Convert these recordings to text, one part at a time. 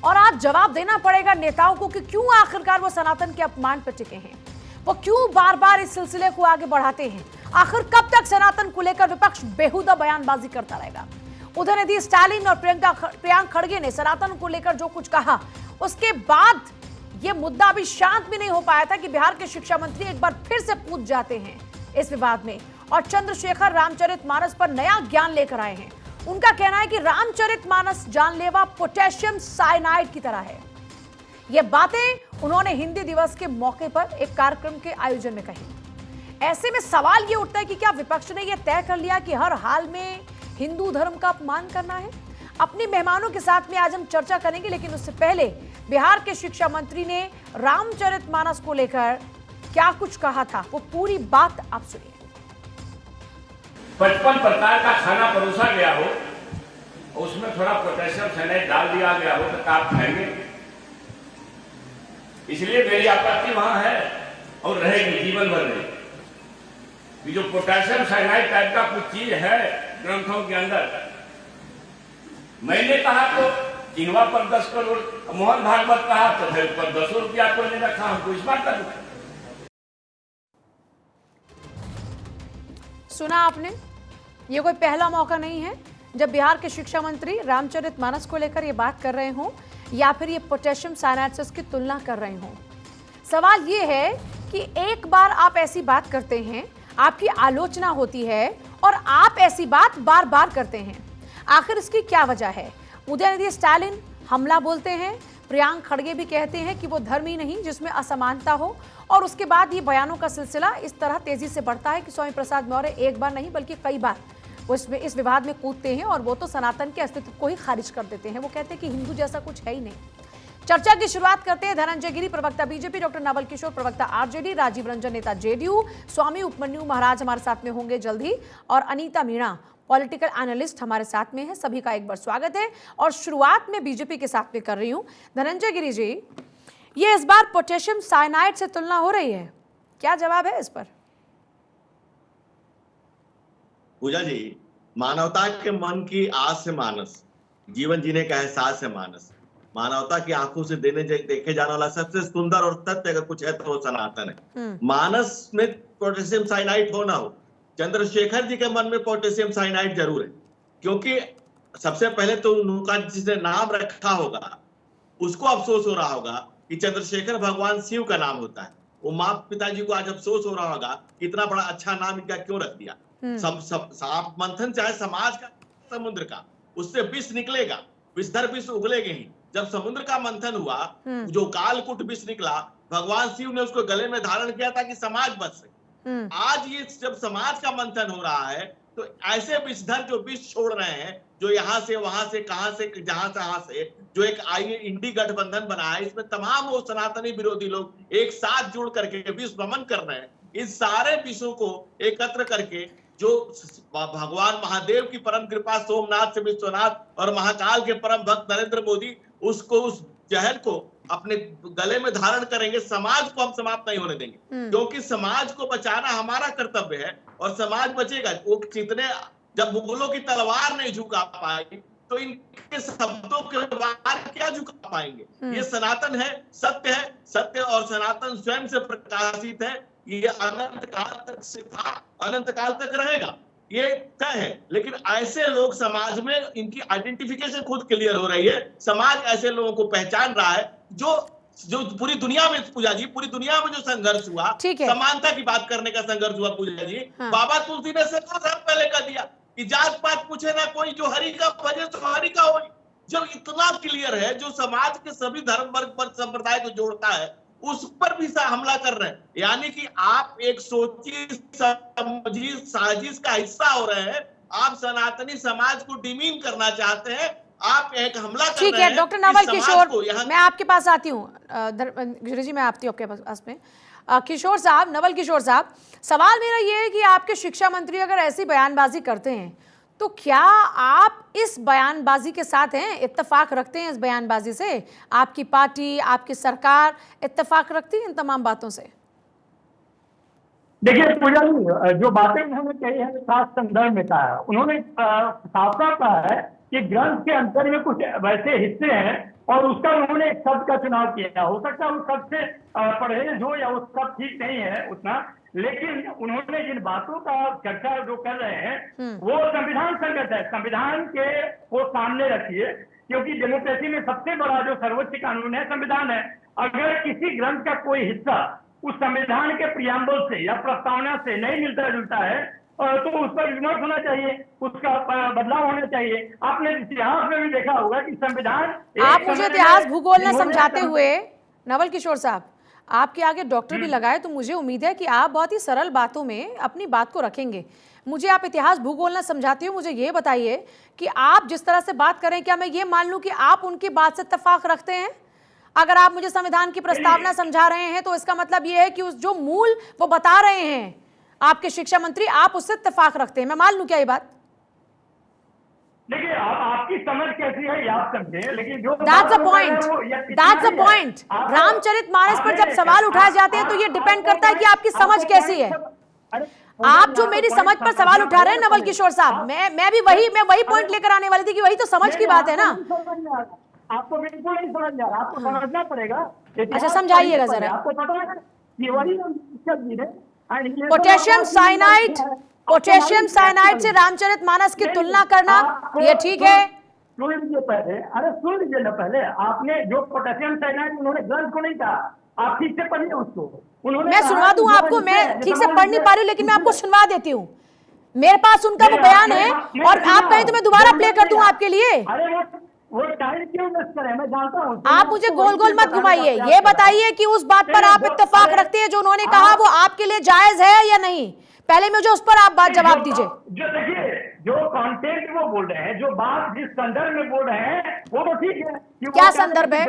और आज जवाब देना पड़ेगा नेताओं को कि क्यों आखिरकार वो सनातन के अपमान पर टिके हैं, वो क्यों बार बार इस सिलसिले को आगे बढ़ाते हैं। आखिर कब तक सनातन को लेकर विपक्ष बेहुदा बयानबाजी करता रहेगा। उदयनिधि स्टालिन और प्रियंक खड़गे ने सनातन को लेकर जो कुछ कहा, उसके बाद यह मुद्दा अभी शांत भी नहीं हो पाया था कि बिहार के शिक्षा मंत्री एक बार फिर से कूद जाते हैं इस विवाद में और चंद्रशेखर रामचरितमानस पर नया ज्ञान लेकर आए हैं। उनका कहना है कि रामचरितमानस जानलेवा पोटेशियम साइनाइड की तरह है। ये बातें उन्होंने हिंदी दिवस के मौके पर एक कार्यक्रम के आयोजन में कही। ऐसे में सवाल ये उठता है कि क्या विपक्ष ने यह तय कर लिया कि हर हाल में हिंदू धर्म का अपमान करना है। अपने मेहमानों के साथ में आज हम चर्चा करेंगे, लेकिन उससे पहले बिहार के शिक्षा मंत्री ने रामचरितमानस को लेकर क्या कुछ कहा था, वो पूरी बात आप सुनिए। 55 प्रकार का खाना परोसा गया हो, उसमें थोड़ा पोटेशियम साइनाइड डाल दिया गया हो तो आप खाएंगे। इसलिए मेरी आपत्ति वहां है और रहेगी, जीवन भर रहेगी। जो पोटेशियम साइनाइड टाइप का कुछ चीज है ग्रंथों के अंदर, मैंने कहा तो किनवा पर 10 करोड़, मोहन भागवत कहा तो फिर पर 10 रुपया को ने रखा, हमको इस बात का। सुना आपने, ये कोई पहला मौका नहीं है जब बिहार के शिक्षा मंत्री रामचरितमानस को लेकर ये बात कर रहे हों या फिर ये पोटेशियम साइनाइड से उसकी तुलना कर रहे हों। सवाल ये है कि एक बार आप ऐसी बात करते हैं, आपकी आलोचना होती है और आप ऐसी बात बार बार करते हैं, आखिर इसकी क्या वजह है। उदयनिधि स्टालिन हमला बोलते हैं, प्रियंक खड़गे भी कहते हैं कि वो धर्म ही नहीं जिसमें असमानता हो, और उसके बाद ये बयानों का सिलसिला इस तरह तेजी से बढ़ता है कि स्वामी प्रसाद मौर्य एक बार नहीं बल्कि कई बार वो इस विवाद में कूदते हैं और वो तो सनातन के अस्तित्व को ही खारिज कर देते हैं। वो कहते हैं कि हिंदू जैसा कुछ है ही नहीं। चर्चा की शुरुआत करते हैं धनंजय गिरी, प्रवक्ता बीजेपी, डॉक्टर नवल किशोर, प्रवक्ता आरजेडी, राजीव रंजन, नेता जेडीयू, स्वामी उपमन्यु महाराज हमारे साथ में होंगे जल्द ही, और अनीता मीणा पॉलिटिकल एनालिस्ट हमारे साथ में है। सभी का एक बार स्वागत है और शुरुआत में बीजेपी के साथ में कर रही हूं। धनंजय गिरी जी, ये इस बार पोटेशियम साइनाइड से तुलना हो रही है, क्या जवाब है इस पर? पूजा जी, मानवता के मन की आस से मानस, जीवन जीने का एहसास है मानस, मानवता की आंखों से देखे जाने वाला सबसे सुंदर और सत्य अगर कुछ है तो वो सनातन है। मानस में पोटेशियम साइनाइड हो ना हो, चंद्रशेखर जी के मन में पोटेशियम साइनाइड जरूर है, क्योंकि सबसे पहले तो उनका जिसने नाम रखा होगा उसको अफसोस हो रहा होगा कि चंद्रशेखर भगवान शिव का नाम होता है। वो माँ पिताजी को आज अफसोस हो रहा होगा इतना बड़ा अच्छा नाम इनका क्यों रख दिया। साफ मंथन चाहे समाज का समुद्र का, उससे विष निकलेगा, विषधर विष उगलेगे ही। जब समुद्र का मंथन हुआ, जो कालकूट विष निकला, भगवान शिव ने उसको गले में धारण किया था कि समाज बच सके। आज ये जब समाज का मंथन हो रहा है तो ऐसे विषधर जो विष छोड़ रहे हैं, जो यहाँ से वहां से कहां से जहां तहां से, जो एक इंडी गठबंधन बना है, इसमें तमाम वो सनातनी विरोधी लोग एक साथ जुड़ करके विष भ्रमण कर रहे हैं। इस सारे विषयों को एकत्र करके जो भगवान महादेव की परम कृपा, सोमनाथ से विश्वनाथ और महाकाल के परम भक्त नरेंद्र मोदी उसको, उस जहर को अपने गले में धारण करेंगे। समाज को हम समाप्त नहीं होने देंगे, क्योंकि समाज को बचाना हमारा कर्तव्य है और समाज बचेगा। वो जितने, जब मुगलों की तलवार नहीं झुका पाई तो इनके शब्दों के वार क्या झुका पाएंगे। ये सनातन है, सत्य है, सत्य और सनातन स्वयं से प्रकाशित है। ये अनंत काल तक से था, अनंत काल तक रहेगा, ये तय है। लेकिन ऐसे लोग समाज में, इनकी आइडेंटिफिकेशन खुद क्लियर हो रही है, समाज ऐसे लोगों को पहचान रहा है जो पूरी दुनिया में, पूजा जी, पूरी दुनिया में जो संघर्ष हुआ, समानता की बात करने का संघर्ष हुआ पूजा जी, बाबा तुलसी ने सैकड़ों साल पहले कर दिया कि जात पात पूछे ना कोई, जो हरि का भजे तो हरि का हो। जब इतना क्लियर है, जो समाज के सभी धर्म वर्ग पर संप्रदाय को जोड़ता है, उस पर भी हमला कर रहे हैं। यानी कि आप एक सोची समझी साजिश का हिस्सा हो रहे हैं। आप सनातनी समाज को डिमीन करना चाहते हैं, आप एक हमला कर रहे हैं। ठीक है डॉक्टर नवल किशोर, मैं आपके पास आती हूँ। जी मैं आती हूँ आपके पास में। किशोर साहब, नवल किशोर साहब, सवाल मेरा ये है कि आपके शिक्षा मंत्री अगर ऐसी बयानबाजी करते हैं तो क्या आप इस बयानबाजी के साथ हैं, इत्तेफाक रखते हैं इस बयानबाजी से? आपकी पार्टी, आपकी सरकार इत्तेफाक रखती है इन तमाम बातों से? देखिए पूजा जी, जो बातें उन्होंने कही है खास संदर्भ में कहा है। उन्होंने साफ साफ कहा है कि ग्रंथ के अंदर में कुछ वैसे हिस्से हैं और उसका उन्होंने एक शब्द का चुनाव किया। हो सकता है उस शब्द से परहेज हो या उस शब्द ठीक नहीं है उतना, लेकिन उन्होंने जिन बातों का चर्चा जो कर रहे हैं वो संविधान संगत है। संविधान के वो सामने रखिए, क्योंकि डेमोक्रेसी में सबसे बड़ा जो सर्वोच्च कानून है संविधान है। अगर किसी ग्रंथ का कोई हिस्सा उस संविधान के प्रियम्बल से या प्रस्तावना से नहीं मिलता जुलता है तो उस पर विमर्श होना चाहिए, उसका बदलाव होना चाहिए। आपने इतिहास में भी देखा होगा कि संविधान, आप मुझे इतिहास भूगोल न समझाते हुए नवल किशोर साहब, आपके आगे डॉक्टर भी लगाए, तो मुझे उम्मीद है कि आप बहुत ही सरल बातों में अपनी बात को रखेंगे। मुझे आप इतिहास भूगोल न समझाते हुए मुझे ये बताइए कि आप जिस तरह से बात करें, क्या मैं ये मान लूं कि आप उनकी बात से इत्तेफाक रखते हैं? अगर आप मुझे संविधान की प्रस्तावना समझा रहे हैं तो इसका मतलब ये है कि उस जो मूल वो बता रहे हैं आपके शिक्षा मंत्री, आप उससे इत्तेफाक रखते हैं। मैं मान लूं क्या ये बात? देखिए, आपकी समझ कैसी है ये आप समझे, लेकिन जो That's the point. रामचरितमानस पर जब सवाल उठाए जाते हैं तो ये डिपेंड करता है कि आपकी समझ कैसी है। आप जो मेरी समझ पर सवाल उठा रहे हैं नवल किशोर साहब, मैं वही पॉइंट लेकर आने वाली थी कि वही तो समझ की बात है ना। आपको बिल्कुल नहीं समझ आ रहा, आपको समझना पड़ेगा। अच्छा, समझाइएगा जरा। आपको पता है कि वही पोटेशियम साइनाइड से रामचरितमानस की तुलना करना ये ठीक है? सुन लीजिए पहले, अरे सुन लीजिए ना पहले। आपने जो पोटेशियम साइनाइड, उन्होंने ग्रंथ को नहीं कहा, आप ठीक से पढ़िए उसको। मैं सुनवा दूं आपको, मैं ठीक से पढ़ नहीं पा रही हूँ, लेकिन मैं आपको सुनवा देती हूँ। मेरे पास उनका वो बयान है, और आप कहें तो मैं दोबारा प्ले कर दूं आपके लिए। अरे वो टाइम क्यों वेस्ट करें, मैं जानता हूं। आप मुझे गोल गोल मत घुमाइए, ये बताइए कि उस बात पर आप इत्तेफाक रखते हैं जो उन्होंने कहा वो आपके लिए जायज है या नहीं? पहले मुझे उस पर आप बात जवाब दीजिए। जो देखिए, जो कंटेंट वो बोल रहे हैं, जो बात जिस संदर्भ में बोल रहे हैं वो तो ठीक है। क्या संदर्भ है?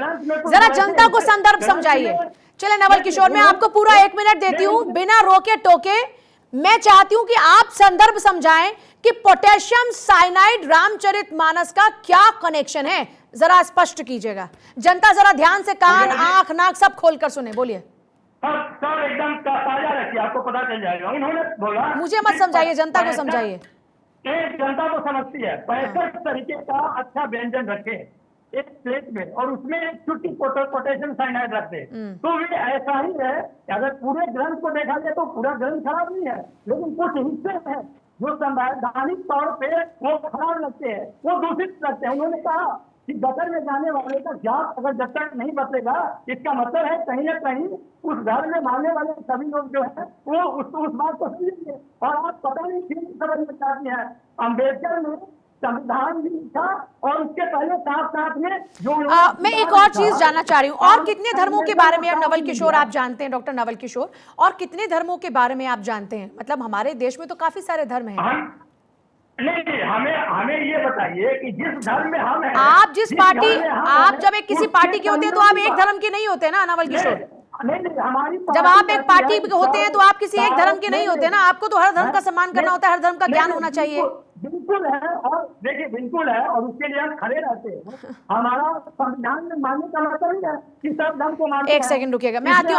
जरा जनता को संदर्भ समझाइए। चले नवल किशोर, मैं आपको पूरा 1 मिनट देती हूँ बिना रोके टोके। मैं चाहती हूं कि आप संदर्भ समझाएं कि पोटेशियम साइनाइड रामचरितमानस का क्या कनेक्शन है, जरा स्पष्ट कीजिएगा। जनता जरा ध्यान से कान, आंख, नाक सब खोलकर सुने, बोलिए। सब एकदम ताजा रखिए, आपको पता चल जाएगा। उन्होंने बोला, मुझे मत समझाइए, जनता को समझाइए। जनता को समझती है। 65 तरीके का अच्छा व्यंजन रखे एक प्लेट में, और उसमें एक छुट्टी पोटेशियम साइनाइड रखते, तो ये ऐसा ही है। अगर पूरे ग्रंथ को देखा जाए तो पूरा ग्रंथ खराब नहीं है, लेकिन कुछ हिस्से हैं जो संवैधानिक तौर पे वो खराब लगते हैं, वो दूषित लगते हैं। उन्होंने कहा कि गटर में जाने वाले का जात अगर जब तक नहीं बचेगा, इसका मतलब है कहीं ना कहीं उस घर में मानने वाले सभी लोग जो है वो उस बात को समझेंगे। और आप पता नहीं क्यों समझ में चाहती है, अम्बेडकर ने संविधान भी लिखा और उसके पहले साथ में जो मैं एक और चीज जानना चाह रही हूँ, और कितने धर्मों के बारे में अब नवल किशोर आप जानते हैं, डॉक्टर नवल किशोर, और कितने धर्मों के बारे में आप जानते हैं? मतलब हमारे देश में तो काफी सारे धर्म हैं। नहीं, हमें ये बताइए कि जिस धर्म में हम हैं, आप जिस पार्टी, आप जब एक किसी पार्टी के होते हैं तो आप एक धर्म के नहीं होते ना नवल किशोर। नहीं, हमारी जब आप एक पार्टी के होते हैं तो आप किसी एक धर्म के नहीं होते ना। आपको तो हर धर्म का सम्मान करना होता है, हर धर्म का ज्ञान होना चाहिए। बिल्कुल है, और देखिए बिल्कुल है, और उसके लिए हम खड़े रहते हैं। हमारा संविधान में मानने का मतलब नहीं है कि सब धर्म को मानते हैं। एक सेकंड रुकिएगा, मैं आती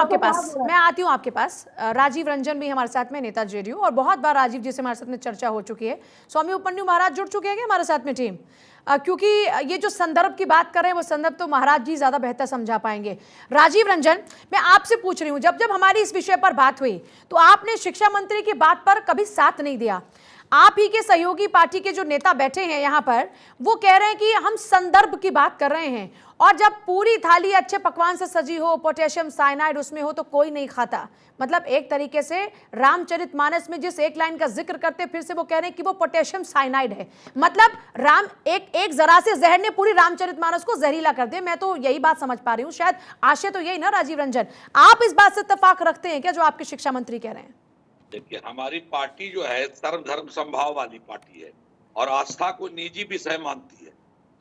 हूँ आपके पास। राजीव रंजन भी हमारे साथ में, नेता जेडीयू, और बहुत बार राजीव जी से हमारे साथ में चर्चा हो चुकी है। स्वामी उपमन्यु महाराज जुड़ चुके हैं हमारे साथ में टीम, क्योंकि ये जो संदर्भ की बात कर रहे हैं वो संदर्भ तो महाराज जी ज्यादा बेहतर समझा पाएंगे। राजीव रंजन, मैं आपसे पूछ रही हूं, जब जब हमारी इस विषय पर बात हुई तो आपने शिक्षा मंत्री की बात पर कभी साथ नहीं दिया। आप ही के सहयोगी पार्टी के जो नेता बैठे हैं यहाँ पर, वो कह रहे हैं कि हम संदर्भ की बात कर रहे हैं, और जब पूरी थाली अच्छे पकवान से सजी हो, पोटेशियम साइनाइड उसमें हो, तो कोई नहीं खाता। मतलब एक तरीके से रामचरितमानस में जिस एक लाइन का जिक्र करते फिर से वो कह रहे हैं कि वो पोटेशियम साइनाइड है। मतलब एक जरा से जहर ने पूरी रामचरितमानस को जहरीला कर दिया। मैं तो यही बात समझ पा रही हूँ, शायद आशय तो यही ना राजीव रंजन, आप इस बात से इत्तेफाक रखते हैं क्या जो आपके शिक्षा मंत्री कह रहे हैं? देखिए, हमारी पार्टी जो है सर्वधर्म संभाव वाली पार्टी है और आस्था को निजी विषय मानती है,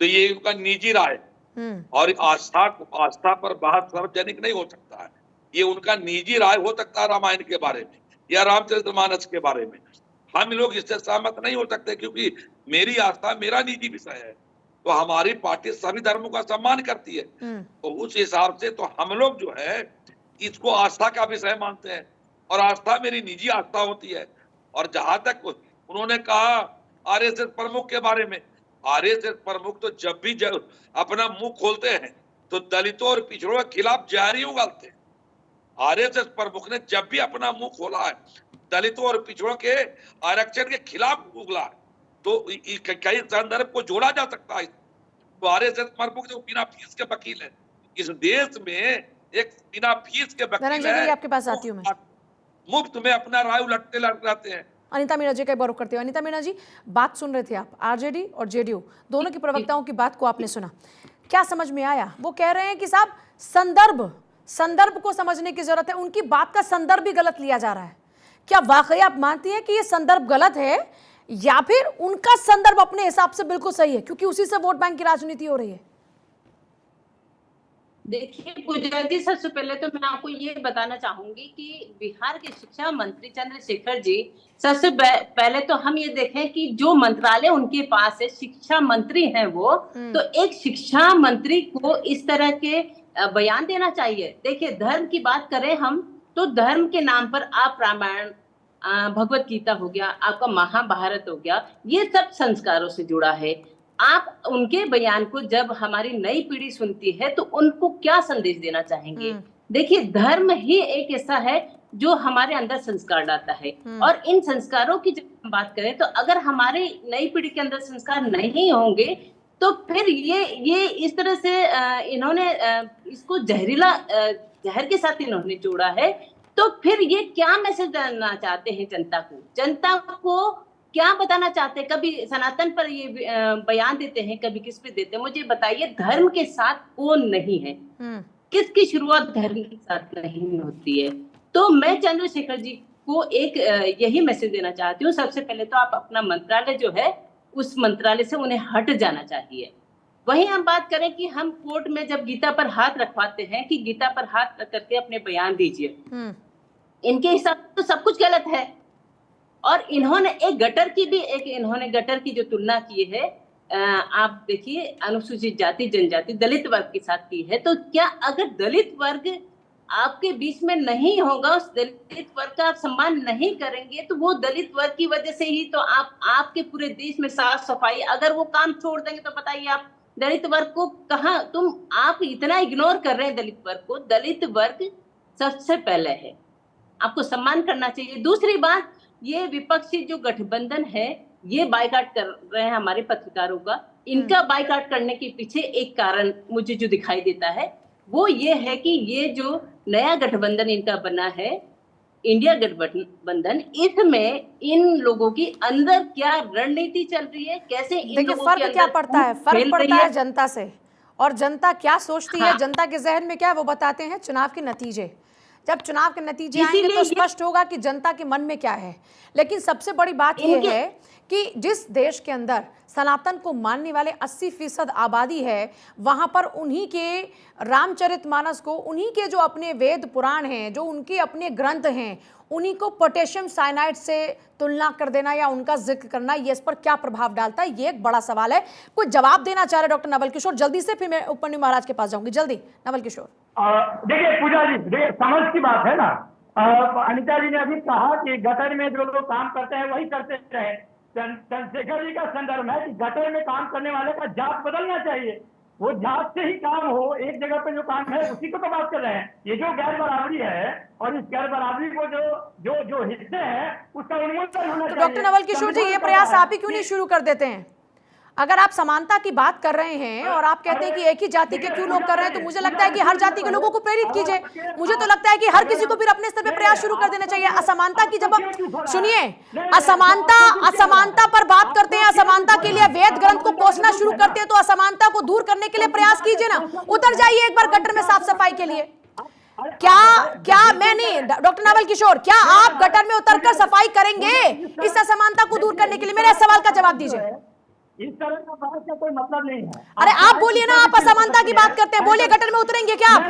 तो ये उनका निजी राय, और आस्था पर बहस सार्वजनिक नहीं हो सकता है। ये उनका निजी राय हो सकता है रामायण के बारे में या रामचरितमानस के बारे में। हम लोग इससे सहमत नहीं हो सकते, क्योंकि मेरी आस्था मेरा निजी विषय है। तो हमारी पार्टी सभी धर्मों का सम्मान करती है, तो उस हिसाब से तो हम लोग जो है इसको आस्था का विषय मानते हैं, और आस्था मेरी निजी आस्था होती है। और जहां तक उन्होंने कहा आरएसएस प्रमुख के बारे में, आरएसएस प्रमुख तो जब भी अपना मुंह खोलते हैं तो दलितों और पिछड़ों के खिलाफ जहर ही उगलते हैं। आरएसएस प्रमुख ने जब भी अपना मुंह खोला है दलितों और पिछड़ों के आरक्षण के खिलाफ उगला है, तो कई संदर्भ को जोड़ा जा सकता है। तो आरएसएस प्रमुख जो बिना फीस के वकील है, इस देश में एक बिना फीस के वकील है, आपके पास आती हूँ मैं, मुफ्त में अपना राय उलटते लड़ते हैं। अनिता मीणा जी का एक बार रुक करते हो। अनिता मीणा जी, बात सुन रहे थे आप, आरजेडी और जेडीयू दोनों की प्रवक्ताओं की बात को आपने सुना, क्या समझ में आया? वो कह रहे हैं कि साहब संदर्भ को समझने की जरूरत है, उनकी बात का संदर्भ भी गलत लिया जा रहा है। क्या वाकई आप मानती हैं कि ये संदर्भ गलत है या फिर उनका संदर्भ अपने हिसाब से बिल्कुल सही है, क्योंकि उसी से वोट बैंक की राजनीति हो रही है? देखिए पूजा जी, सबसे पहले तो मैं आपको ये बताना चाहूंगी कि बिहार के शिक्षा मंत्री चंद्रशेखर जी, सबसे पहले तो हम ये देखें कि जो मंत्रालय उनके पास है, शिक्षा मंत्री हैं वो, तो एक शिक्षा मंत्री को इस तरह के बयान देना चाहिए। देखिए धर्म की बात करें हम, तो धर्म के नाम पर आप रामायण, भगवत गीता हो गया, आपका महाभारत हो गया, ये सब संस्कारों से जुड़ा है। आप उनके बयान को जब हमारी नई पीढ़ी सुनती है तो उनको क्या संदेश देना चाहेंगे? देखिए धर्म ही एक ऐसा है जो हमारे अंदर संस्कार लाता है, और इन संस्कारों की जब हम बात करें तो अगर हमारे नई पीढ़ी के अंदर संस्कार नहीं होंगे तो फिर ये इस तरह से इन्होंने इसको जहर के साथ इन्होंने जोड़ा है, तो फिर ये क्या मैसेज देना चाहते हैं जनता को क्या बताना चाहते हैं? कभी सनातन पर ये बयान देते हैं, कभी किस पे देते हैं? मुझे बताइए, धर्म के साथ कौन नहीं है? किसकी शुरुआत धर्म के साथ नहीं होती है? तो मैं चंद्रशेखर जी को एक यही मैसेज देना चाहती हूँ, सबसे पहले तो आप अपना मंत्रालय जो है उस मंत्रालय से उन्हें हट जाना चाहिए। वहीं हम बात करें कि हम कोर्ट में जब गीता पर हाथ रखवाते हैं कि गीता पर हाथ रख करके अपने बयान दीजिए, इनके हिसाब तो सब कुछ गलत है। और इन्होंने गटर की जो तुलना की है, आप देखिए अनुसूचित जाति जनजाति दलित वर्ग के साथ की है, तो क्या अगर दलित वर्ग आपके बीच में नहीं होगा, उस दलित वर्ग का आप सम्मान नहीं करेंगे, तो वो दलित वर्ग की वजह से ही तो आपके पूरे देश में साफ सफाई, अगर वो काम छोड़ देंगे तो बताइए आप दलित वर्ग को कहाँ, आप इतना इग्नोर कर रहे हैं दलित वर्ग को। दलित वर्ग सबसे पहले है, आपको सम्मान करना चाहिए। दूसरी बात, ये विपक्षी जो गठबंधन है ये बायकॉट कर रहे हैं हमारे पत्रकारों का। इनका बायकॉट करने के पीछे एक कारण मुझे जो दिखाई देता है वो ये है कि ये जो नया गठबंधन इनका बना है, इंडिया गठबंधन, इसमें इन लोगों की अंदर क्या रणनीति चल रही है, कैसे इन लोगों के अंदर क्या पड़ता है? फर्क पड़ता है जनता से, और जनता क्या सोचती है, जनता के जहन में क्या है वो बताते हैं चुनाव के नतीजे। जब चुनाव के नतीजे आएंगे तो स्पष्ट होगा कि जनता के मन में क्या है। लेकिन सबसे बड़ी बात यह है कि जिस देश के अंदर सनातन को मानने वाले 80% आबादी है, वहां पर उन्हीं के रामचरितमानस को, उन्हीं के जो अपने वेद पुराण हैं, जो उनके अपने ग्रंथ हैं, उन्हीं को पोटेशियम साइनाइड से तुलना कर देना या उनका जिक्र करना, ये इस पर क्या प्रभाव डालता है, ये एक बड़ा सवाल है। कोई जवाब देना चाह रहे डॉक्टर नवल किशोर जल्दी से, फिर मैं उपमन्यु महाराज के पास जाऊंगी। जल्दी नवल किशोर। देखिए पूजा जी, देखिए समझ की बात है ना। अनिता जी ने अभी कहा कि गटर में जो लोग काम करते हैं वही करते रहे। चंद्रशेखर जी का संदर्भ है कि गटर में काम करने वाले का जात बदलना चाहिए, वो जात से ही काम हो, एक जगह पे जो काम है उसी को तो बात कर रहे हैं। ये जो गैर बराबरी है और इस गैर बराबरी को जो हिस्से हैं उसका उन्मूलन होना चाहिए। डॉक्टर नवल किशोर जी, ये प्रयास आप ही क्यों नहीं शुरू कर देते हैं? अगर आप समानता की बात कर रहे हैं और आप कहते हैं कि एक ही जाति के क्यों लोग कर रहे हैं, तो मुझे लगता है कि हर जाति के लोगों को प्रेरित कीजिए। मुझे तो लगता है कि हर किसी को फिर अपने स्तर पे प्रयास शुरू कर देना चाहिए। असमानता की जब आप सुनिए, असमानता पर बात करते हैं, असमानता के लिए वेद ग्रंथ को कोसना शुरू करते हैं, तो असमानता को दूर करने के लिए प्रयास कीजिए ना। उतर जाइए एक बार गटर में साफ सफाई के लिए। क्या मैं नहीं, डॉक्टर नवल किशोर, क्या आप गटर में उतरकर सफाई करेंगे इस असमानता को दूर करने के लिए? मेरे सवाल का जवाब दीजिए। इस तरह का बात का कोई मतलब नहीं है। अरे आप बोलिए ना, आप असमानता की बात करते हैं, बोलिए गटर में उतरेंगे क्या आप?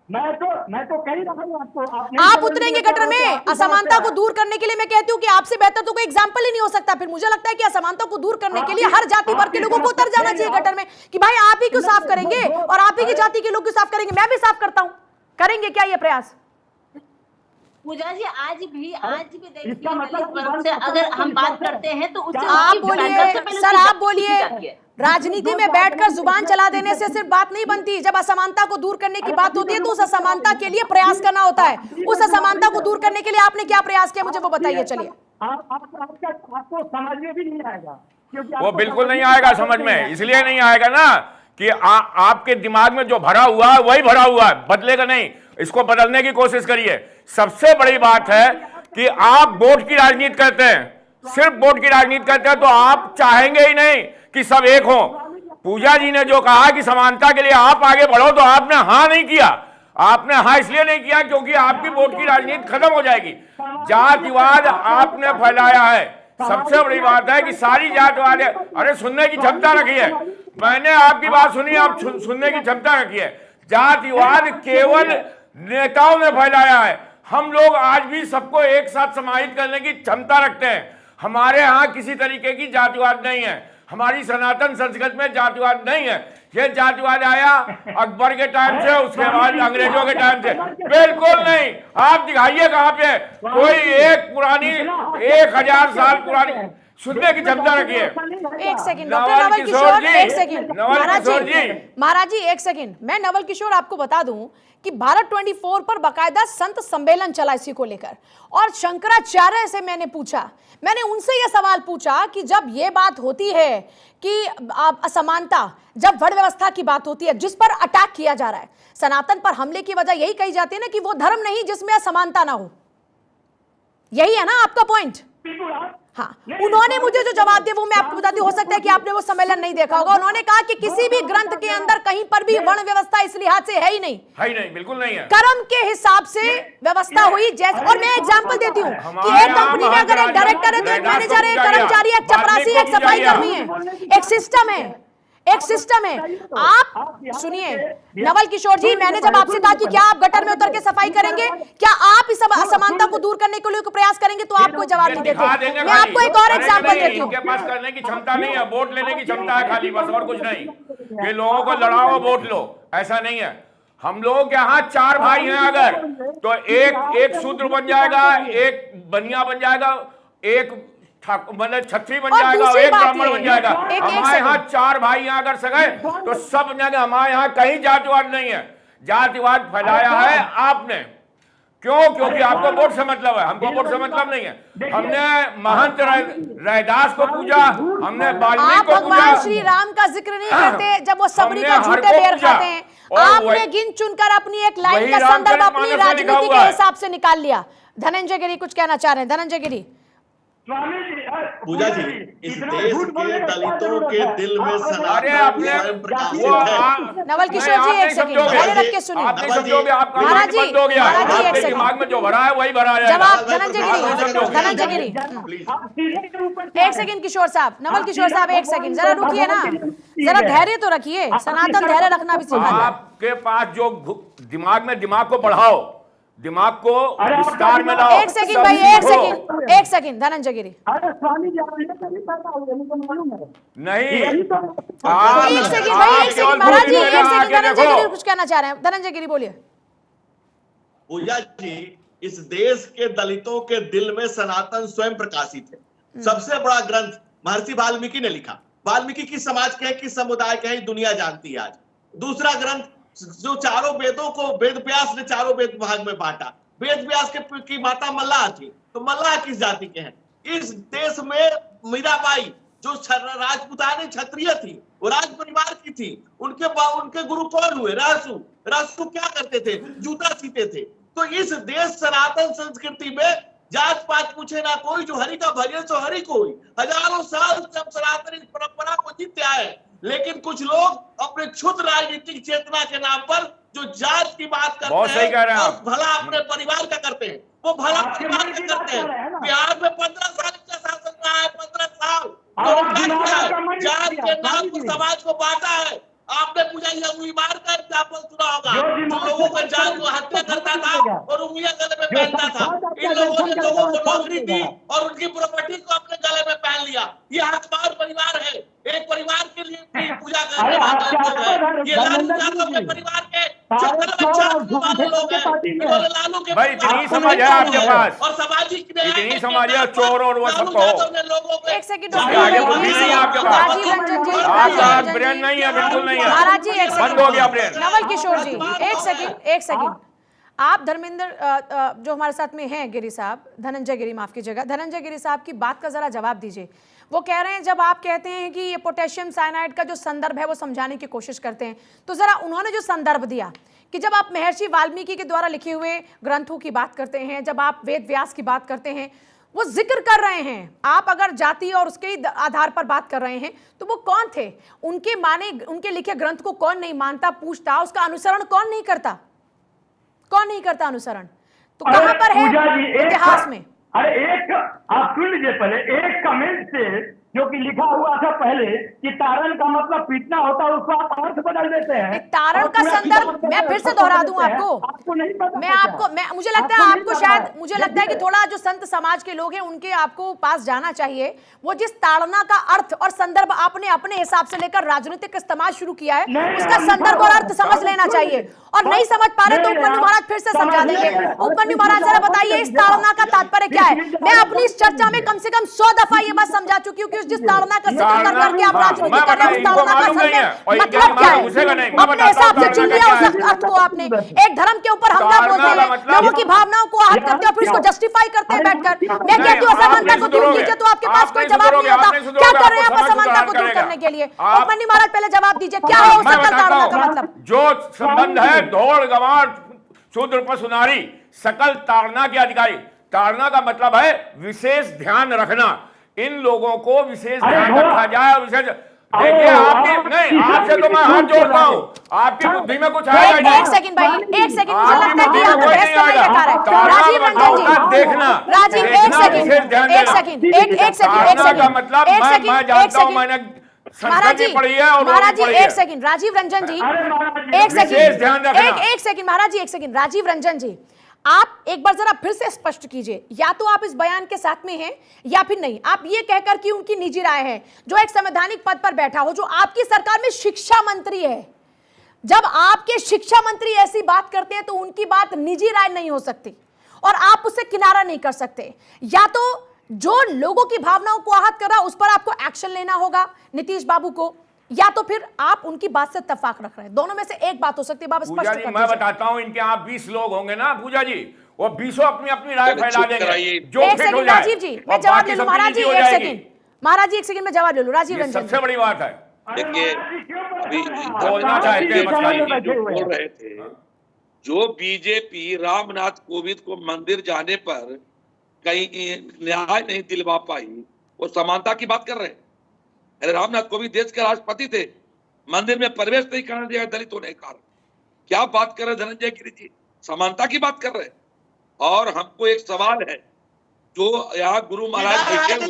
मैं तो कह ही रहा हूं आपको, आप उतरेंगे गटर में? असमानता को दूर करने के लिए मैं कहती हूँ कि आपसे बेहतर तो कोई एग्जाम्पल ही नहीं हो सकता। फिर मुझे लगता है कि असमानता को दूर करने के लिए हर जाति वर्ग के लोगों को उतर जाना चाहिए गटर में, कि भाई आप ही क्यों साफ करेंगे और आप ही की जाति के लोग क्यों साफ करेंगे, मैं भी साफ करता हूँ। करेंगे क्या ये प्रयास? पूजा जी आज भी देखिए इसका मतलब दलित वर्ग से अगर हम बात करते हैं तो उससे आप उनकी बोलिए सबसे पहले सर, उसकी आप बोलिए। जाती है। राजनीति में बैठकर जुबान चला देने से सिर्फ बात नहीं बनती। जब असमानता को दूर करने की बात होती है तो उस असमानता के लिए प्रयास करना होता है। उस असमानता को दूर करने के लिए आपने क्या प्रयास किया, मुझे वो बताइए। चलिए, आपको समझ में भी नहीं आएगा, क्योंकि वो आपको बिल्कुल समझ नहीं में आएगा आदत समझ नहीं में, है। इसलिए नहीं आएगा ना कि आपके दिमाग में जो भरा हुआ है वही भरा हुआ है, बदलेगा नहीं। इसको बदलने की कोशिश करिए। सबसे बड़ी बात है कि आप वोट की राजनीति करते हैं, सिर्फ वोट की राजनीति करते हैं, तो आप चाहेंगे ही नहीं कि सब एक हो। पूजा जी ने जो कहा कि समानता के लिए आप आगे बढ़ो, तो आपने हाँ नहीं किया। आपने हाँ इसलिए नहीं किया क्योंकि आपकी वोट की राजनीति खत्म हो जाएगी। जातिवाद आपने फैलाया है। सबसे बड़ी बात है कि सारी जातिवाद है। अरे सुनने की क्षमता रखी है, मैंने आपकी बात सुनी, आप सुनने की क्षमता रखी है। जातिवाद केवल नेताओं ने फैलाया है। हम लोग आज भी सबको एक साथ समाहित करने की क्षमता रखते हैं। हमारे यहाँ किसी तरीके की जातिवाद नहीं है। हमारी सनातन संस्कृति में जातिवाद नहीं है। ये जातिवाद आया अकबर के टाइम से, उसके बाद अंग्रेजों के टाइम से, बिल्कुल नहीं। आप दिखाइए कहाँ पे कोई एक पुरानी 1000 साल पुरानी, सुनने की क्षमता रखिए। एक सेकंड डॉक्टर नवल किशोर, एक सेकंड महाराज जी एक सेकंड। मैं नवल किशोर आपको बता दूं कि भारत 24 पर बाकायदा संत सम्मेलन चला इसी को लेकर, और शंकराचार्य से मैंने उनसे यह सवाल पूछा कि जब ये बात होती है कि असमानता, जब वर्ण व्यवस्था की बात होती है जिस पर अटैक किया जा रहा है, सनातन पर हमले की वजह यही कही जाती है ना कि वो धर्म नहीं जिसमें असमानता ना हो। यही है ना आपका पॉइंट? हाँ, उन्होंने मुझे जो जवाब दिया वो मैं आपको बताती हूँ। हो सकता है कि आपने वो सम्मेलन नहीं देखा होगा। उन्होंने कहा कि किसी भी ग्रंथ के अंदर कहीं पर भी वर्ण व्यवस्था इस लिहाज से है ही नहीं, बिल्कुल नहीं है। कर्म के हिसाब से व्यवस्था हुई जैसे। और मैं एग्जांपल देती हूँ कि एक कंपनी में अगर एक डायरेक्टर है तो एक मैनेजर है, एक कर्मचारी है, एक चपरासी है, एक सफाई कर्मी है, एक सिस्टम है, एक सिस्टम है। आप सुनिए नवल किशोर जी, मैंने जब आपसे कहा कि क्या आप गटर में उतर के सफाई करेंगे, क्या आप इस असमानता को दूर करने के लिए प्रयास करेंगे, तो आप कोई जवाब नहीं देते। मैं आपको एक और एग्जांपल देती हूँ। उनके पास करने की क्षमता नहीं है, वोट लेने की क्षमता है खाली, बस और कुछ नहीं। ये लोगों को लड़ाओ वोट लो, ऐसा नहीं है। हम लोग यहाँ 4 भाई हैं अगर, तो एक शूद्र बन जाएगा, एक बनिया बन जाएगा, एक मतलब छत्री बन जाएगा, एक ब्राह्मण बन जाएगा। हमारे यहाँ 4 भाई यहाँ अगर सगए तो सब बन जाएगा। हमारे यहाँ कहीं जातिवाद नहीं है। जातिवाद फैलाया है आपने। क्यों? क्योंकि आपको वोट से मतलब है, हमको वोट से मतलब नहीं है। हमने महंत रैदास को पूजा, हमने वाल्मीकि को पूजा। भगवान श्री राम का जिक्र नहीं करते जब वो सबरी का झूठे बेर खाते हैं। आपने गिन चुनकर अपनी एक लाइन का संदर्भ अपनी राजनीति के हिसाब से निकाल लिया। धनंजय गिरी कुछ कहना चाह रहे हैं? धनंजय गिरी। पूजा जी, इस देश के दलितों के दिल में सनातन स्वयं प्रकाशित है। नवल किशोर जी एक सेकंड धैर्य रख के सुनिए। आप नहीं समझोगे, आपका महाराज जी, बंद हो गया। महाराज जी एक आपके सेकंड, दिमाग में जो भरा है वही भरा है। जवाब धनंजय गिरी। एक सेकंड किशोर साहब, नवल किशोर साहब एक सेकंड जरा रुकिए ना, जरा धैर्य तो रखिए। सनातन धैर्य रखना भी सिखाता है। आपके पास जो दिमाग में, दिमाग को बढ़ाओ, दिमाग को विस्तार में लाओ। एक सेकंड भाई, एक सेकंड धनंजय गिरी। अरे स्वामी जी आप नहीं पता होगा, मुझे मालूम है। नहीं एक सेकंड भाई, एक सेकंड महाराज जी, एक सेकंड धनंजय गिरी कुछ कहना चाह रहे हैं। धनंजय गिरी बोलिए। पूजा जी, इस देश के दलितों के दिल में सनातन स्वयं प्रकाशित है। सबसे बड़ा ग्रंथ महर्षि वाल्मीकि ने लिखा। वाल्मीकि की समाज के, किस समुदाय के हैं दुनिया जानती है आज। दूसरा ग्रंथ जो चारों वेदों को वेद व्यास ने चारों वेद भाग में बांटा। वेद व्यास की माता मल्लाह थी, तो मल्लाह किस जाति के हैं? इस देश में मीराबाई जो राजपूतानी क्षत्रिय थी, वो राज परिवार की थी। उनके गुरु कौन हुए? रासु। रासु क्या करते थे? जूता सीते थे। तो इस देश सनातन संस्कृति में जात पात पूछे ना कोई, जो हरि का भजन सो हरि को हुई। हजारों साल से हम सनातनी परंपरा को जीते आए, लेकिन कुछ लोग अपने क्षुद्र राजनीतिक चेतना के नाम पर जो जात की बात करते हैं और भला अपने परिवार का करते हैं, वो भला परिवार का करते हैं। बिहार में 15 साल का शासन रहा है, 15 साल तो जात के नाम पर समाज को बांटा है। आपने पूजा ये उंगली मार कर एग्जाम्पल सुना होगा, जो लोगों को जात को हत्या करता था और उंगलियां गले में पहनता था। इन लोगों ने लोगों को नौकरी दी और उनकी प्रॉपर्टी को अपने गले में पहन लिया। ये हकमार परिवार है। एक परिवार के लिए पूजा करने वाले लोग हैं। ये लालू यादव के परिवार के सारे चोर और झूठे के पार्टी में है। भाई इतनी समझ है आपके पास, और सामाजिक इतनी समझ है चोर और वो सबको। एक सेकंड उसके आगे बुद्धि नहीं है आपके पास, राजीव रंजन जी, आपका ब्रेन नहीं है, बिल्कुल नहीं है, महाराज जी एक बंद हो गया ब्रेन। नवल किशोर जी एक सेकंड आप धर्मेंद्र जो हमारे साथ में हैं गिरी साहब, धनंजय गिरी, माफ कीजिएगा, धनंजय गिरी साहब की बात का जरा जवाब दीजिए। वो कह रहे हैं जब आप कहते हैं कि ये पोटेशियम साइनाइड का जो संदर्भ है वो समझाने की कोशिश करते हैं, तो जरा उन्होंने जो संदर्भ दिया कि जब आप महर्षि वाल्मीकि के द्वारा लिखे हुए ग्रंथों की बात करते हैं, जब आप वेद व्यास की बात करते हैं, वो जिक्र कर रहे हैं, आप अगर जाति और उसके आधार पर बात कर रहे हैं तो वो कौन थे? उनके लिखे ग्रंथ को कौन नहीं मानता, पूछता, उसका अनुसरण कौन नहीं करता? कौन नहीं करता अनुसरण? तो कहां पर है इतिहास में? अरे एक आप सुन लीजिए, पहले एक कमेंट से जो कि लिखा हुआ था पहले कि तारण का मतलब पीटना होता है, उसको आप अर्थ बदल देते हैं। तारण का संदर्भ मैं फिर से दोहरा दूं आपको नहीं पता? मुझे लगता है आपको शायद मुझे लगता है कि थोड़ा जो संत समाज के लोग हैं उनके आपको पास जाना चाहिए। वो जिस ताड़ना का अर्थ और संदर्भ आपने अपने हिसाब से लेकर राजनीतिक इस्तेमाल शुरू किया है, उसका संदर्भ और अर्थ समझ लेना चाहिए, और नहीं समझ पा रहे तो उपमन्यु महाराज फिर से समझा देंगे। उपमन्यु महाराज जरा बताइए इस ताड़ना का तात्पर्य क्या है? मैं अपनी इस चर्चा में कम से कम 100 दफा ये बात समझा चुकी हूँ कि जिस ताड़ना का जिक्र कर करके आप राजनीति कर रहे हैं, उस ताड़ना का मतलब क्या है? अपने हिसाब से चुन लिया उस अर्थ को आपने। एक धर्म के ऊपर हमला बोलते हैं, लोगों की भावनाओं को आहत करते हैं, फिर उसको जस्टिफाई करते हैं बैठकर। मैं कहती हूँ असमानता को दूर कीजिए, तो आपके पास कोई जवाब नहीं होता। क्या कर रहे हैं आप असमानता को दूर करने के लिए? उपमन्यु महाराज पहले जवाब दीजिए, क्या है उस सकल ताड़ना का मतलब? जो संबंध है दौड़ गंवार शूद्र पर सुनारी सकल ताड़ना के अधिकारी। ताड़ना का मतलब है विशेष ध्यान रखना, इन लोगों को विशेष ध्यान रखा जाए और विशेष। देखिए आपकी नहीं, आपसे तो मैं हाथ जोड़ता हूँ, आपकी बुद्धि में कुछ आएगा नहीं। एक सेकंड भाई, एक सेकंड, मुझे लगता है कि यहाँ पर बहस करने का कारण है। राजीव रंजन जी, देखना, राजीव एक सेकंड महाराज जी, महाराज जी एक सेकंड, राजीव रंजन जी एक सेकंड, महाराज जी एक सेकंड, राजीव रंजन जी आप एक बार जरा फिर से स्पष्ट कीजिए, या तो आप इस बयान के साथ में हैं या फिर नहीं। आप ये कहकर कि उनकी निजी राय है, जो एक संवैधानिक पद पर बैठा हो, जो आपकी सरकार में शिक्षा मंत्री है, जब आपके शिक्षा मंत्री ऐसी बात करते हैं तो उनकी बात निजी राय नहीं हो सकती और आप उससे किनारा नहीं कर सकते। या तो जो लोगों की भावनाओं को आहत कर रहा है उस पर आपको एक्शन लेना होगा नीतीश बाबू को, या तो फिर आप उनकी बात से इत्तेफाक रख रहे हैं। दोनों में से एक बात हो सकती है। पूजा जी मैं बताता हूं, इनके यहाँ 20 लोग होंगे ना पूजा जी, वो 20 अपनी अपनी राय फैला देंगे जो फिट हो जाए। राजीव जी मैं जवाब ले लूं, महाराज जी एक सेकंड, महाराज जी एक सेकंड में जवाब ले लूं। राजीव रंजन सबसे बड़ी बात है, देखिए अभी बोलना चाहते हैं बोल रहे थे, जो बीजेपी रामनाथ कोविंद को मंदिर जाने पर कहीं न्याय नहीं दिलवा पाई, वो समानता की बात कर रहे हैं। अरे रामनाथ कोविंद देश के राष्ट्रपति थे, मंदिर में प्रवेश नहीं करने दिया दलितों ने कारण। क्या बात कर रहे धनंजय गिरी जी? समानता की बात कर रहे हैं। और हमको एक सवाल है, जो यहाँ गुरु महाराज बैठे हुए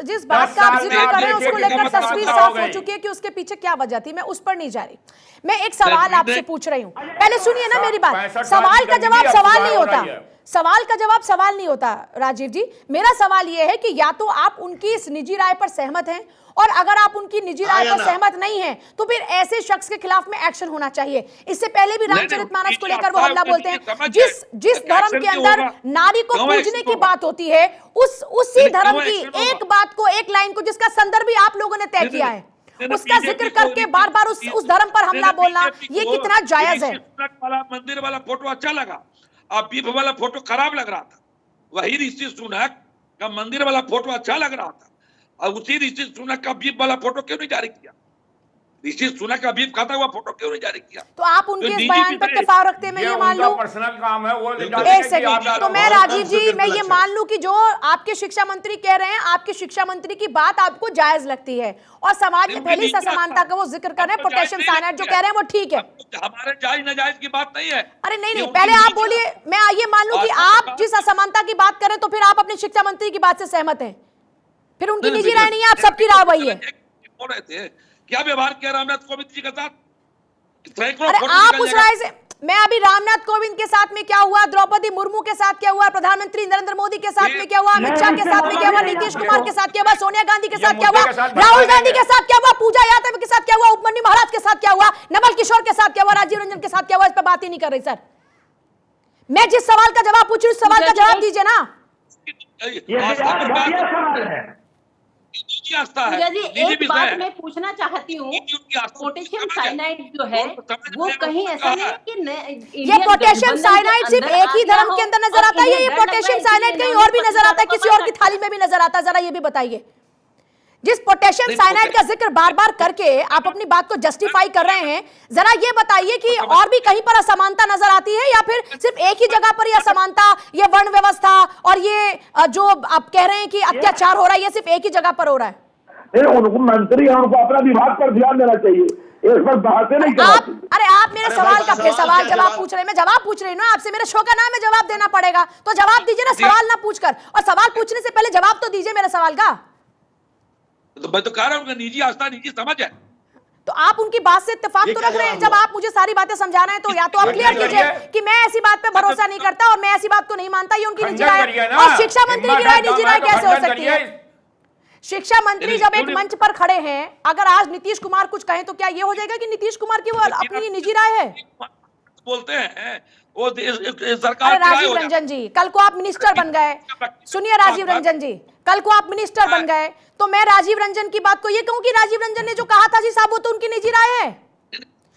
जिस बात का आप जिक्र कर रहे हैं उसको लेकर तस्वीर साफ हो चुकी है कि उसके पीछे क्या वजह थी, मैं उस पर नहीं जा रही। मैं एक सवाल आपसे पूछ रही हूँ, पहले सुनिए ना मेरी बात। सवाल का जवाब सवाल नहीं होता, सवाल का जवाब सवाल नहीं होता राजीव जी। मेरा सवाल यह है कि या तो आप उनकी इस निजी राय पर सहमत हैं, और अगर आप उनकी निजी राय पर सहमत नहीं हैं तो फिर ऐसे शख्स के खिलाफ में एक्शन होना चाहिए। इससे पहले भी रामचरितमानस को लेकर वो हमला बोलते हैं। जिस धर्म के अंदर नारी को पूजने की बात होती है, उसी धर्म की एक बात को, एक लाइन को, जिसका संदर्भ भी आप लोगों ने तय किया है, उसका जिक्र करके बार बार उस धर्म पर हमला बोलना, ये कितना जायज है? मंदिर वाला फोटो अच्छा लगा, अब बीफ वाला फोटो खराब लग रहा था। वही ऋषि सुनक का मंदिर वाला फोटो अच्छा लग रहा था, और उसी ऋषि सुनक का बीफ वाला फोटो क्यों नहीं जारी किया? ऋषि सुनक का बीफ खाता हुआ फोटो क्यों नहीं जारी किया? तो आप उनके इस बयान पर इत्तेफाक रखते हैं, मैं ये मान लूं। पर्सनल काम है वो। एक सेकंड, तो मैं राजीव जी मैं ये मान लूं कि जो आपके शिक्षा मंत्री कह रहे हैं, आपके शिक्षा मंत्री की बात आपको जायज लगती है, और समाज में फैली असमानता का वो जिक्र कर रहे हैं, पोटेशियम साइनाइड जो कह रहे हैं वो ठीक है। हमारे जायज नाजायज की बात नहीं है। अरे नहीं, पहले आप बोलिए, मैं ये मान लूं कि आप जिस असमानता की बात करें तो फिर आप अपने शिक्षा मंत्री की बात से सहमत हैं, फिर उनकी निजी राय नहीं है, आप सबकी राय वही है। बोल रहे थे क्या व्यवहार किया रामनाथ कोविंद जी के साथ? अरे आप उस राय से, मैं अभी रामनाथ कोविंद के साथ में क्या हुआ, द्रौपदी मुर्मू के साथ क्या हुआ, प्रधानमंत्री नरेंद्र मोदी के साथ में क्या हुआ, अमित शाह के साथ में क्या हुआ, नीतीश कुमार के साथ क्या हुआ, सोनिया गांधी के साथ क्या हुआ, राहुल गांधी के साथ क्या हुआ, पूजा यादव के साथ क्या हुआ, उपमन्यु महाराज के साथ क्या हुआ, नवल किशोर के साथ क्या हुआ, राजीव रंजन के साथ क्या हुआ, इस पर बात ही नहीं कर रही सर। मैं जिस सवाल का जवाब पूछ रही हूँ, उस सवाल का जवाब दीजिए ना। पूजा जी, एक बात मैं पूछना चाहती हूँ, पोटेशियम साइनाइड जो है वो कहीं ऐसा नहीं है कि ये पोटेशियम साइनाइड सिर्फ एक ही धर्म के अंदर नजर आता है, ये पोटेशियम साइनाइड कहीं और भी नजर आता है, किसी और की थाली में भी नजर आता है, जरा ये भी बताइए। जिस पोटेशियम साइनाइड का जिक्र बार बार करके आप अपनी बात को जस्टिफाई कर रहे हैं, जरा ये बताइए कि और भी कहीं पर असमानता नजर आती है या फिर सिर्फ एक ही जगह पर यह असमानता, ये वर्ण व्यवस्था और ये जो आप कह रहे हैं कि अत्याचार हो रहा है, ये सिर्फ एक ही जगह पर हो रहा है? उनको मंत्री है, उनको अपना विभाग पर ध्यान देना चाहिए, इस पर बातें नहीं करनी। अरे आप मेरे सवाल का फिर सवाल जवाब पूछ रहे हैं, मैं जवाब पूछ रही हूँ ना आपसे, मेरे शो का नाम है जवाब देना पड़ेगा, तो जवाब दीजिए ना, सवाल ना पूछकर, और सवाल पूछने से पहले जवाब तो दीजिए मेरे सवाल का। तो मैं तो कह रहा हूँ निजी आस्था निजी समझ है, तो आप उनकी बात से इत्तेफाक तो रख रहे हैं। जब आप मुझे सारी बातें समझा रहे हैं तो या तो आप क्लियर कीजिए कि मैं ऐसी बात पे भरोसा नहीं करता और मैं ऐसी बात को नहीं मानता, ये उनकी निजी राय है। और शिक्षा मंत्री की राय निजी राय कैसे हो सकती है? शिक्षा मंत्री जब एक मंच पर खड़े हैं, अगर आज नीतीश कुमार कुछ कहें तो क्या ये हो जाएगा कि नीतीश कुमार की वो अपनी निजी राय है? बोलते हैं वो सरकार। अरे राजीव रंजन जी, कल को आप मिनिस्टर बन गए, सुनिए राजीव रंजन जी, कल को आप मिनिस्टर बन गए तो मैं राजीव रंजन की बात को ये कहूं कि राजीव रंजन ने जो कहा था जी साहब वो तो उनकी निजी राय है।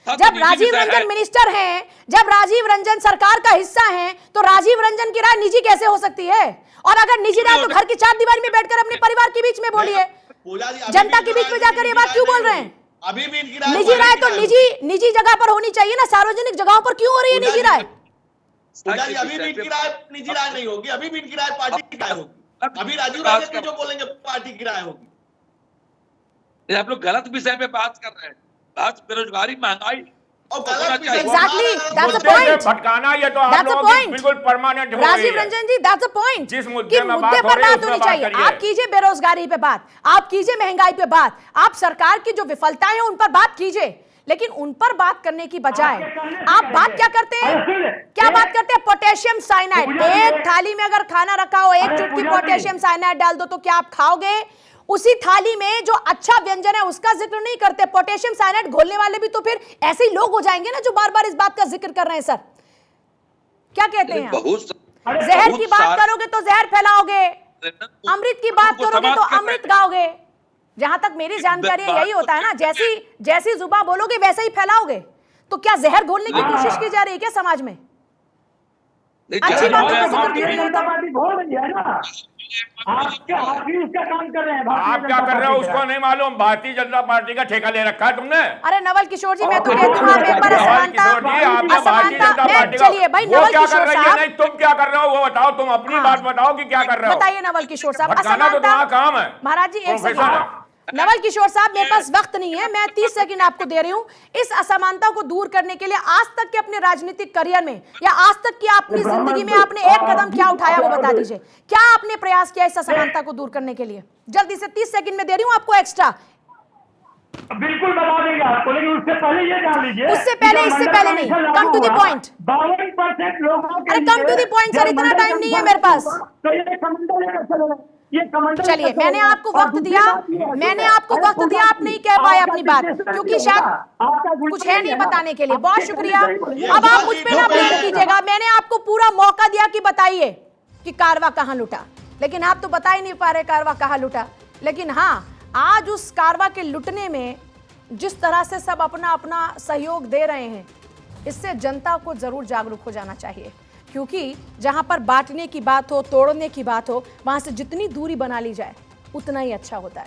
जब राजीव रंजन मिनिस्टर हैं, जब राजीव रंजन सरकार का हिस्सा हैं, तो राजीव रंजन की राय निजी कैसे हो सकती है? और अगर निजी राय तो घर की चार दीवार में बैठकर अपने परिवार के बीच में बोलिए, जनता के बीच में जाकर ये बात क्यों बोल रहे हैं? अभी भी निजी राय तो निजी जगह पर होनी चाहिए ना, सार्वजनिक जगहों पर क्यों हो रही है निजी राय? अभी भी इनकी राय निजी राय नहीं होगी, अभी भी इनकी राय पार्टी की राय होगी। अभी राजीव रंजन जो बोलेंगे पार्टी की राय होगी। आप लोग गलत विषय पे बात कर रहे हैं, बात बेरोजगारी महंगाई Exactly, that's the point. भटकाना ये तो आप लोगों की बिल्कुल परमानेंट हो गई है। राजीव रंजन जी, that's the point. जिस कि मुद्दे में मुद्दे पर बात होनी चाहिए। आप कीजिए बेरोजगारी पे बात, आप कीजिए महंगाई पे बात, आप सरकार की जो विफलताएं हैं उन पर बात कीजिए, लेकिन उन पर बात करने की बजाय आप बात क्या करते हैं? क्या बात करते हैं? Potassium cyanide. एक थाली में अगर खाना रखा हो, एक चुटकी पोटेशियम साइनाइड डाल दो तो क्या आप खाओगे? उसी थाली में जो अच्छा व्यंजन है उसका जिक्र नहीं करते, पोटेशियम साइनाइड घोलने वाले भी तो फिर ऐसे ही लोग हो जाएंगे ना जो बार बार इस बात का जिक्र कर रहे हैं। सर क्या कहते हैं आप? जहर की बात करोगे तो जहर फैलाओगे, अमृत की बात करोगे तो अमृत गाओगे। जहां तक मेरी जानकारी है यही होता है ना, जैसी जुबान बोलोगे वैसे ही फैलाओगे। तो क्या जहर घोलने की कोशिश की जा रही है क्या समाज में? अच्छी बात का जिक्र क्यों नहीं करता? आप क्या काम कर रहे हैं? आप क्या कर रहे हो उसको नहीं मालूम, भारतीय जनता पार्टी का ठेका ले रखा है तुमने। अरे नवल किशोर जी, मैं तो कहती हूँ आप एक बार असमानता चलिए भाई। नवल किशोर साहब, नहीं तुम क्या कर रहे हो वो बताओ, तुम अपनी बात बताओ कि क्या कर रहे हो। बताइए नवल किशोर साहब। भटकाना तो तुम्हारा काम है महाराज जी, एक सेकंड। नवल किशोर साहब, मेरे पास वक्त नहीं है, मैं 30 सेकंड आपको दे रही हूं। इस असमानता को दूर करने के लिए आज तक के अपने राजनीतिक करियर में या आज तक की अपनी जिंदगी में आपने एक कदम क्या उठाया वो बता दीजिए। क्या आपने प्रयास किया इस असमानता को दूर करने के लिए? जल्दी से 30 सेकंड में दे रही हूं आपको एक्स्ट्रा। बिल्कुल बता देंगे आपको, लेकिन उससे पहले ये जान लीजिए, उससे पहले, इससे पहले नहीं, कम टू द पॉइंट। 52% लोगों के, अरे come to the point sir, इतना टाइम नहीं है मेरे पास। तो ये कमेंटर लेकर चले, ये कमेंटर चलिए, मैंने आपको वक्त दिया, आप नहीं कह पाए अपनी बात क्योंकि शायद कुछ है नहीं बताने के लिए। बहुत शुक्रिया। अब आप मुझ पे ना ब्लेम कीजिएगा, मैंने आपको पूरा मौका दिया कि बताइए कि कारवा कहां लुटा, लेकिन आप तो बता ही नहीं पा रहे कारवा कहां लुटा। लेकिन हाँ, आज उस कारवा के लुटने में जिस तरह से सब अपना अपना सहयोग दे रहे हैं, इससे जनता को जरूर जागरूक हो जाना चाहिए, क्योंकि जहां पर बांटने की बात हो, तोड़ने की बात हो, वहां से जितनी दूरी बना ली जाए उतना ही अच्छा होता है।